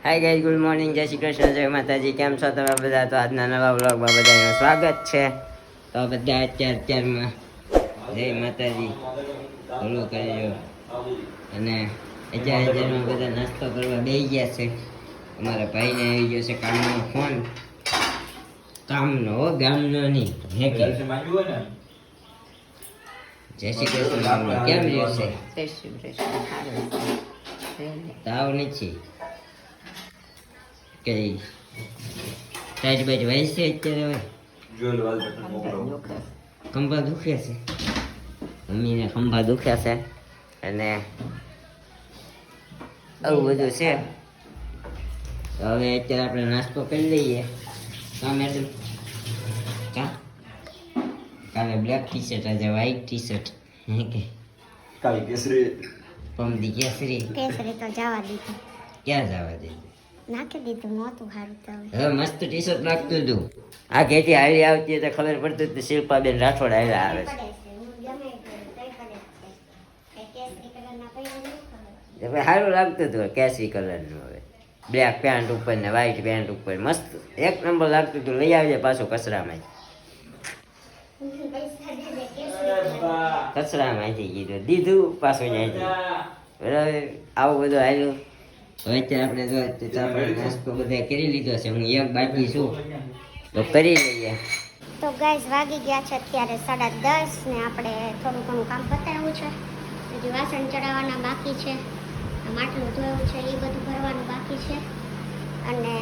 Hi guys, good morning, જય શ્રી કૃષ્ણ, જય માતાજી. કેમ છો તમે બધા? તો આજના નવા વ્લોગમાં બધાનું સ્વાગત છે. તો બધા અત્યારમાં જય માતાજી ભલું કરજો. અને અત્યારમાં બધા નાસ્તો કરવા બેસી ગયા છે. અમારા ભાઈને આવી ગયો છે કામનો ફોન. કામનો હો, ગામનો નહીં. હે કે જય શ્રી કૃષ્ણ. કેમ રહ્યો છે? જય શ્રી કૃષ્ણ. તાવ નથી કે ટાઈટ બાઈટ વાય છે અત્યારે? ખંભા દુખે છે, મમ્મીને ખંભા દુખે છે અને આવું બધું છે. તો હવે અત્યારે આપણે નાસ્તો કરી લઈએ. કા મેડમ? કા કાલે બ્લેક ટી શર્ટ, આજે વ્હાઈટ ટી શર્ટ. હે કે કાલે કેસરી, પમદી કેસરી. કેસરી તો જવા દીધું, ક્યાં જવા દીધું? નાખી દીધું, નહોતું સારું તો હવે મસ્ત ટી શર્ટ નાખતું હતું. આ ઘેટી હારી આવતી તો ખબર પડતી હતી શિલ્પાબેન રાઠોડ આવ્યા આવે છે. સારું લાગતું હતું કેસરી કલરનું. હવે બ્લેક પેન્ટ ઉપર ને વ્હાઈટ પેન્ટ ઉપર મસ્ત એક નંબર લાગતું હતું. લઈ આવજે પાછું કચરામાં. કચરામાંથી દીધું પાછું ત્યાંથી. બરાબર, આવું બધું આવ્યું. હવે અત્યારે આપણે જો નાસ્તો બધા કરી લીધો છે. હું એક બાકી છું તો કરી લઈએ. તો ગાઈસ વાગી ગયા છે અત્યારે 10:30 ને આપણે થોડું ઘણું કામ પતાવ્યું છે. હજી વાસણ ચડાવવાના બાકી છે, માટલું ધોયું છે એ બધું ભરવાનું બાકી છે, અને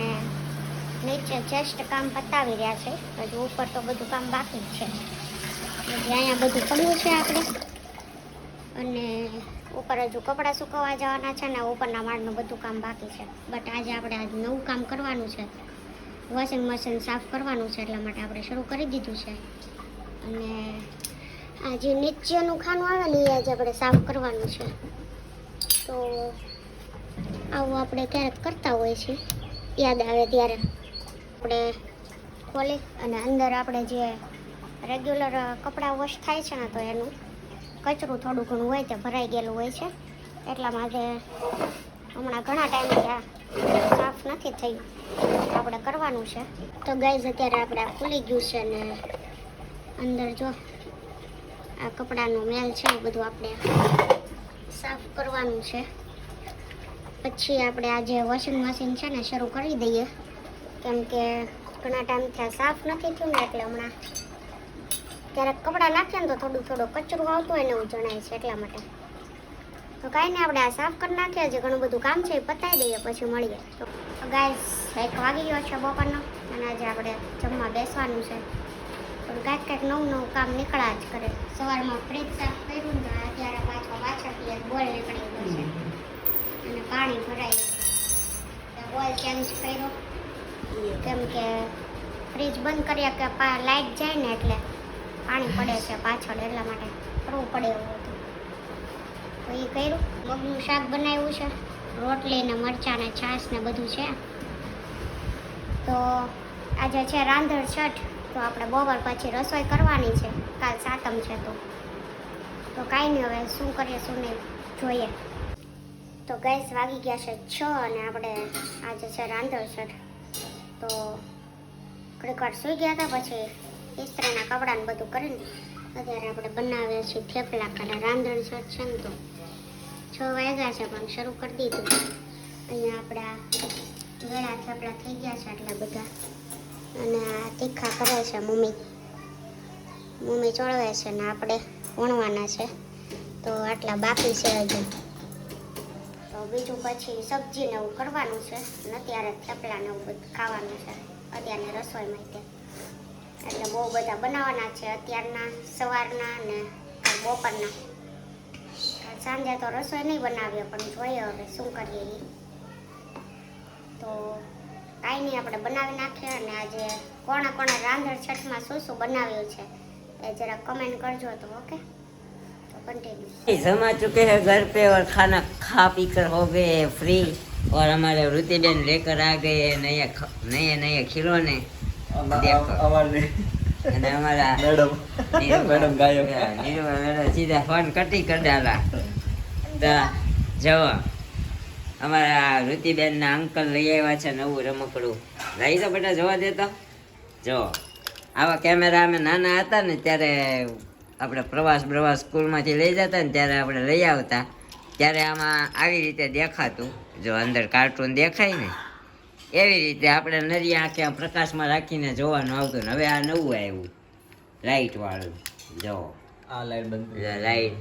નીચે જસ્ટ કામ પતાવી રહ્યા છે. હજુ ઉપર તો બધું કામ બાકી જ છે. હજી અહીંયા બધું પડ્યું છે આપણે, અને ઉપર હજુ કપડાં સુકવવા જવાના છે ને ઉપરના માળનું બધું કામ બાકી છે. બટ આજે આપણે નવું કામ કરવાનું છે, વોશિંગ મશીન સાફ કરવાનું છે, એટલા માટે આપણે શરૂ કરી દીધું છે. અને આ જે નીચેનું ખાનું આવે ને એ આજે આપણે સાફ કરવાનું છે. તો આવું આપણે ક્યારેક કરતા હોઈએ છીએ, યાદ આવે ત્યારે આપણે ખોલી અને અંદર આપણે જે રેગ્યુલર કપડાં વોશ થાય છે ને તો એનું કચરું થોડું ઘણું હોય તે ભરાઈ ગયેલું હોય છે. એટલા માટે હમણાં ઘણા ટાઈમથી આ સાફ નથી થયું, આપણે કરવાનું છે. તો ગાઈઝ અત્યારે આપણે આ ખુલી ગયું છે ને અંદર જો આ કપડાનો મેલ છે એ બધું આપણે સાફ કરવાનું છે. પછી આપણે આ જે વોશિંગ મશીન છે ને શરૂ કરી દઈએ, કેમ કે ઘણા ટાઈમથી આ સાફ નથી થયું ને એટલે હમણાં ક્યારેક કપડાં નાખીએ ને તો થોડું કચરું આવતું હોય ને એવું જણાય છે. એટલા માટે તો કાંઈ નહીં, આપણે આ સાફ કરી નાખીએ. જે ઘણું બધું કામ છે એ પતાવી દઈએ, પછી મળીએ. તો ગાઈસ 1 વાગી ગયો છે બપોરનો, અને આજે આપણે જમવા બેસવાનું છે. પણ કાંઈક નવું કામ નીકળ્યા જ કરે. સવારમાં ફ્રીજ સાફ કર્યું ને અત્યારે પાછળથી એક બોલ નીકળી ગયો છે અને પાણી ભરાયું. બોલ ચેન્જ કર્યો, કેમ કે ફ્રીજ બંધ કર્યા કે લાઇટ જાય ને એટલે પાણી પડે છે પાછળ, એટલા માટે કરવું પડે એવું હતું. તો એ કર્યું. મગનું શાક બનાવ્યું છે, રોટલી ને મરચાં ને છાશ ને બધું છે. તો આજે છે રાંધણ છઠ, તો આપણે બપોર પછી રસોઈ કરવાની છે. કાલ સાતમ છે તો કાંઈ નહીં, હવે શું કરીએ શું નહીં જોઈએ. તો ગેસ વાગી ગયા છે 6 અને આપણે આજે છે રાંધણ છઠ. તો ઘડીક વાર સૂઈ ગયા હતા, પછી ઇસ્ત્રીના કપડાને બધું કરીને અત્યારે આપણે બનાવીએ છીએ થેપલા. કાલે રાંધણ છઠ છે ને તો 6 વાગ્યા છે પણ શરૂ કરી દીધું. અહીંયા આપણા વેળા થેપલા થઈ ગયા છે આટલા બધા, અને આ તીખા કરે છે મમ્મી ચોળવે છે ને આપણે વણવાના છે. તો આટલા બાકી છે હજુ. તો બીજું પછી સબ્જી ને એવું કરવાનું છે, અને અત્યારે થેપલા ને એવું બધું ખાવાનું છે અત્યારની રસોઈમાં. એટલે બહુ બધા બનાવવાના છે અત્યારના, સવારના ને બપોરના. સાંજે તો રસોઈ નહીં બનાવીએ, પણ જોઈએ હવે શું કરીએ એ. તો કાંઈ નહીં, આપણે બનાવી નાખીએ. અને આજે કોણે રાંધણ છઠમાં શું બનાવ્યું છે એ જરા કમેન્ટ કરજો. તો ઓકે, તો कंटिन्यू। समा चुके हैं घर पे और खाना खा पी कर हो गए फ्री। और हमारे वृत्ति बहन लेकर आ गए नए खिलौने। हमारा मैडम गायब मैडम सीधा फोन कटी कर डाला। तो जो અમારા ઋતિબેન ના અંકલ લઈ આવ્યા છે નવું રમકડું. લઈ તો બેટા જોવા દેતો. જો આવા કેમેરા અમે નાના હતા ને ત્યારે આપણે પ્રવાસ સ્કૂલમાંથી લઈ જતા ને ત્યારે આપણે લઈ આવતા ત્યારે આમાં આવી રીતે દેખાતું. જો અંદર કાર્ટૂન દેખાય ને એવી રીતે આપણે નરી આંખે આમ પ્રકાશમાં રાખીને જોવાનું આવતું ને હવે આ નવું આવ્યું લાઇટ વાળું. જો આ લાઈટ બંધ લાઇટ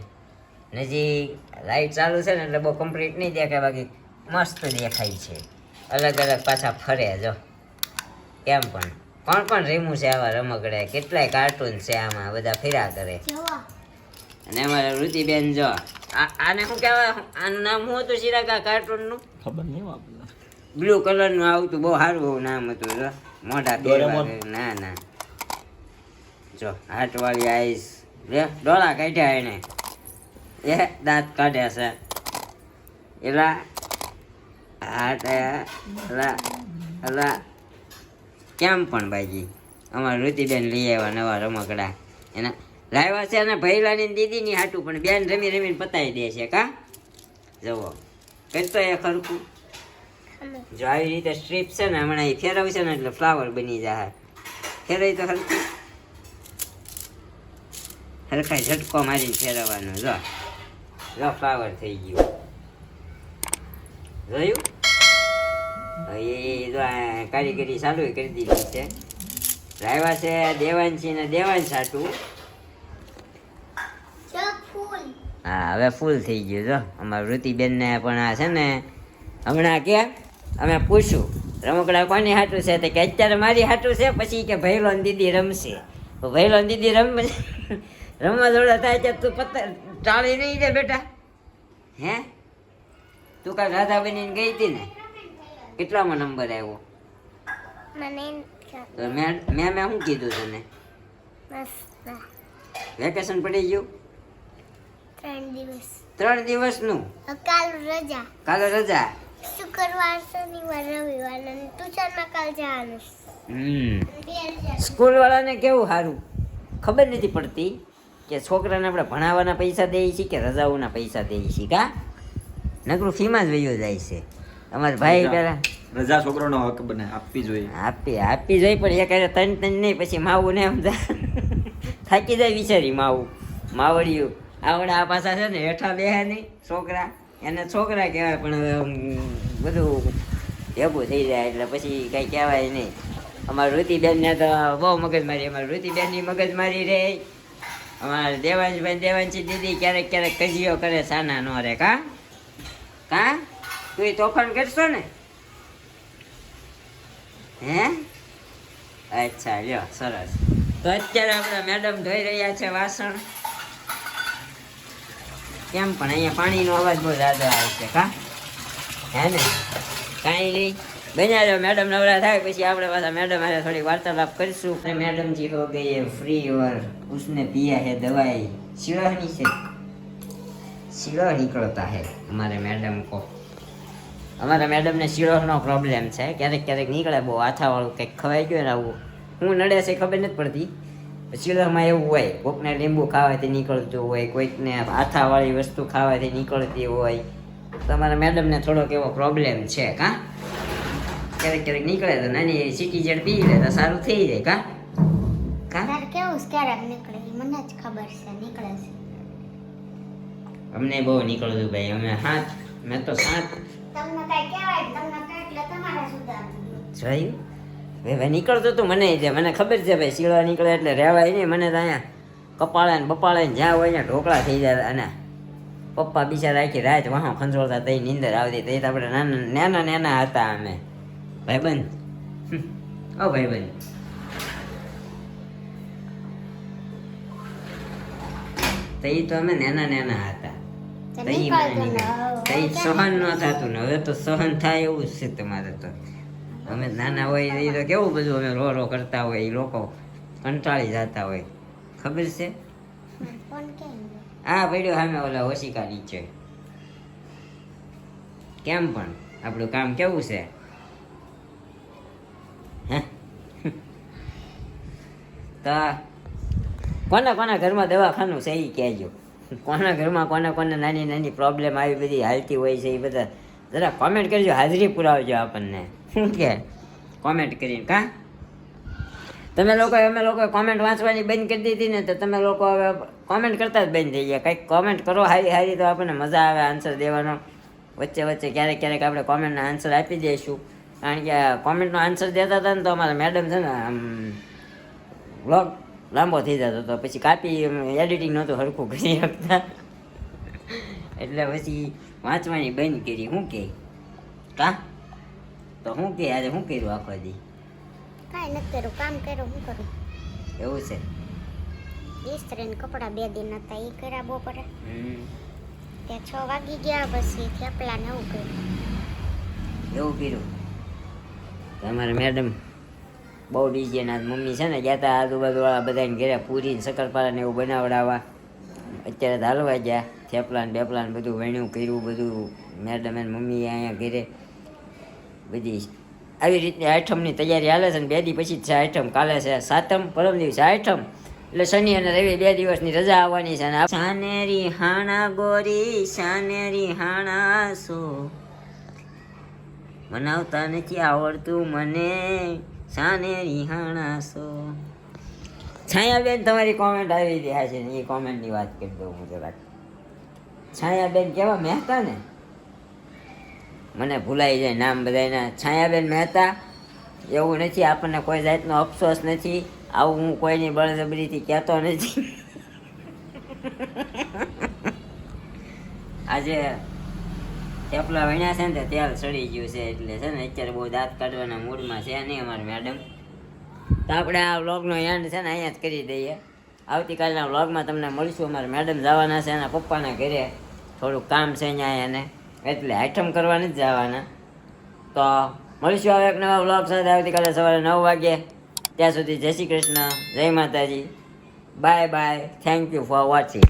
નજીક લાઇટ ચાલુ છે ને એટલે બહુ કમ્પ્લીટ નહીં દેખાય, બાકી મસ્ત દેખાય છે. અલગ અલગ પાછા ફરે. જો કેમ પણ કોણ રેમું છે આવા રમકડા, કેટલાય કાર્ટૂન છે આમાં, બધા ફેરા કરે. જોવો અને અમારા ઋતિબેન જો આને શું કહેવાય, આનું નામ શું હતું શિરાકા કાર્ટૂનનું? ખબર નહીં આપણને. બ્લુ કલરનું આવતું, બહુ સારું એવું નામ હતું. જો મોઢા ડોરેમોન. ના ના જો હાથવાળી આઈસ રે ડોળા કાઢ્યા એને, એ દાંત કાઢ્યા છે એલા હાથ એલા એલા કેમ પણ બાજી. અમારા ઋતિબેન લઈ આવ્યા નવા રમકડા, એના લાવ્યા છે અને ભૈલાની દીદીની હાટું, પણ બેન રમી રમીને પતાવી દે છે. કા જુઓ કરતો એ ખરખું. જો આવી રીતે સ્ટ્રીપ છે ને હમણાં એ ફેરવશે ને એટલે ફ્લાવર બની જાય. ફેરવી તો હરખું હરખાઈ ઝટકો મારીને ફેરવવાનું. જો જો ફ્લાવર થઈ ગયું, જોયું? એ જો આ કારીગરી ચાલુ કરી દીધી છે. લાવ્યા છે દેવાંશી ને દેવાંશ હાટું. જો ફૂલ હા હવે ફૂલ થઈ ગયું. જો અમારા ઋતિબેન ને પણ આ છે ને હમણાં કે અમે પૂછ્યું રમકડા કોની હાટું છે, તો કે અત્યારે મારી હાટું છે, પછી કે ભૈલો ને દીદી રમશે. તો ભૈલો ને દીદી રમવા જોડે થાય ત્યાં તું પત્તા ટાળી નહીં દે બેટા. હે તું કાલ રાધા બનીને ગઈ હતી ને, કેટલામાં નંબર આવ્યો? મને તો મેં શું કીધું તને? મસ્ત વેકેશન પડી ગયું 3 દિવસ 3 દિવસનું. કાલ રજા, કાલે રજા. શુક્રવાર શનિવાર રવિવાર અને ટ્યુશનમાં કાલ જવાનું. સ્કૂલ વાળાને કેવું સારું, ખબર નથી પડતી કે છોકરાને આપણે ભણાવવાના પૈસા દઈએ છીએ કે રજાઓના પૈસા દઈએ છીએ. કા નકરું ફીમાં જ વયો જાય છે. અમારા ભાઈ પેલા રજા છોકરાનો હક બને આપવી જોઈએ. આપી જોઈએ, પણ એ કરે ત્રણ નહીં, પછી માવું ને એમ થાકી જાય બિચારી માવડિયું. આવડા પાછા છે ને હેઠા બેહે નહીં છોકરા, એને છોકરા કહેવાય, પણ હવે બધું ભેગું થઈ જાય એટલે પછી કાંઈ કહેવાય નહીં. અમારા ઋતિબેનને તો બહુ મગજમારી, અમારા ઋતિબેનની મગજમારી રહે. અમારા દેવાંશી દીદી ક્યારેક કજીયો કરે, સાના નો રે. કા તું એ તોફાન કરશો ને? હે અચ્છા લ્યો સરસ. તો અત્યારે આપણા મેડમ ધોઈ રહ્યા છે વાસણ. કેમ પણ અહીંયા પાણીનો અવાજ બહુ જ્યાદો આવે છે. કા હે ને કાંઈ નહીં, બન્યા જો મેડમ નવરા થાય પછી આપણે પાછા મેડમ હારે થોડી વાર્તાલાપ કરીશું. मैडम जी हो गई है फ्री और उसने पिया है दवाई शिरोहनी से शिरोह निकलता है हमारे मैडम को. અમારા મેડમને શિરોહનો પ્રોબ્લેમ છે, ક્યારેક નીકળે બહુ આથાવાળું કંઈક ખવાઈ ગયું ને આવું હું નડે છે ખબર નથી પડતી. શિરોહમાં એવું હોય, કોઈકને લીંબુ ખાવાથી નીકળતું હોય, કોઈકને આથાવાળી વસ્તુ ખાવાથી નીકળતી હોય. તો અમારા મેડમને થોડોક એવો પ્રોબ્લેમ છે. કા ક્યારેક નીકળે તો નાની સીટી જેડ પી લે તો સારું થઈ જાય. કા તાર કેવું ક્યારેક નીકળે ઈ મને જ ખબર છે, નીકળે છે. અમને બહુ નીકળતું ભાઈ, અમે મેં તો 7 તમને કઈ કહેવાય, તમને કઈ એટલે તમારે સુધારવું. જોયું ભાઈ નીકળતું તું મને મને ખબર છે ભાઈ, શીળા નીકળે એટલે રહેવાય નહીં. મને તો અહીંયા કપાળે ને બપાળે ને જ્યાં હોય અહીંયા ઢોકળા થઈ જાય. અને પપ્પા બિચારા આખી રાત વાહો ખંજોળતા તઈ નીંદર આવતી. તઈ તો આપણે નાના હતા અમે ભાઈબંધ. ઓ ભાઈબંધ તઈ તો અમે નાના હતા. તઈ સહન ન થતું ને હવે તો સહન થાય એવું જ છે તમારે. તો અમે નાના હોય એ તો કેવું બધું અમે રો કરતા હોય, એ લોકો કંટાળી જતા હોય. ખબર છે? હા પડ્યો સામે ઓલા ઓશિકા નીચે. કેમ પણ આપણું કામ કેવું છે? તો કોના ઘરમાં દવાખાનું છે એ કહેજો. કોના ઘરમાં કોને નાની નાની પ્રોબ્લેમ આવી બધી હાલતી હોય છે, એ બધા જરા કોમેન્ટ કરજો, હાજરી પુરાવજો આપણને. શું કે કોમેન્ટ કરીને કા તમે લોકો અમે લોકો કોમેન્ટ વાંચવાની બંધ કરી દીધી ને તો તમે લોકો હવે કોમેન્ટ કરતા જ બંધ થઈ ગયા. કંઈક કોમેન્ટ કરો હારી હારી તો આપણને મજા આવે આન્સર દેવાનો. વચ્ચે વચ્ચે ક્યારેક ક્યારેક આપણે કોમેન્ટના આન્સર આપી દઈશું. કારણ કે કોમેન્ટનો આન્સર દેતા હતા ને તો અમારા મેડમ છે ને આમ વ્લોગ લાંબો થઈ જતો હતો, પછી કાપી એડિટિંગ નહોતું સરખું કરી શકતા એટલે પછી વાંચવાની બંધ કરી. શું કે કા તો શું કે આજે શું કર્યું આખો દી? કાંઈ નથી કર્યું, કામ કર્યું. શું કરું? એવું છે? ઇસ્ત્રીને કપડાં 2 દિન હતા એ કર્યા બપોરે. હમ. ત્યાં 6 વાગી ગયા, પછી થેપલા ને એવું કર્યું. એવું કર્યું. તમારા મેડમ બહુ ડીજે ના મમ્મી છે ને ગયા હતા આજુબાજુવાળા બધાને ઘરે પૂરી ને શક્કરપારા ને એવું બનાવડાવવા. અત્યારે તો હાલવા ગયા, થેપલા ને બેપલા ને બધું વણ્યું કર્યું બધું. મેડમ અને મમ્મી અહીંયા ઘરે બધી આવી રીતે આઈટમની તૈયારી હાલે છે. ને 2 દી પછી જ છે આઈટમ. કાલે છે સાતમ, પરમ દિવસે આઈટમ, એટલે શનિ અને રવિ 2 દિવસની રજા આવવાની છે. અને શાનેરી હાણા ગોરી શાનેરી હાણા સો બનાવતા નથી આવડતું મને શાનેરી હાણા સો. છાયાબેન તમારી કોમેન્ટ આવી રહ્યા છે ને એ કોમેન્ટની વાત કરી દઉં હું જરાક. છાયાબેન કેવા મહેતા ને, મને ભૂલાઈ જાય નામ બધાના. છાયાબેન મહેતા એવું નથી, આપણને કોઈ જાતનો અફસોસ નથી. આવું હું કોઈની બળજબરીથી કહેતો નથી. આજે થેપલા વણ્યા છે ને તો તેલ સડી ગયું છે એટલે છે ને અત્યારે બહુ દાંત કાઢવાના મૂડમાં છે નહીં અમારા મેડમ. તો આપણે આ વ્લોગનો એન્ડ છે ને અહીંયા જ કરી દઈએ. આવતીકાલના વ્લોગમાં તમને મળીશું. અમારા મેડમ જવાના છે એના પપ્પાના ઘરે, થોડુંક કામ છે અહીંયા એને, એટલે આઈટમ કરવા નથી જવાના. તો મળીશું હવે એક નવા વ્લોગ સાથે આવતીકાલે સવારે 9 વાગે. ત્યાં સુધી જય શ્રી કૃષ્ણ, જય માતાજી, bye bye, thank you for watching.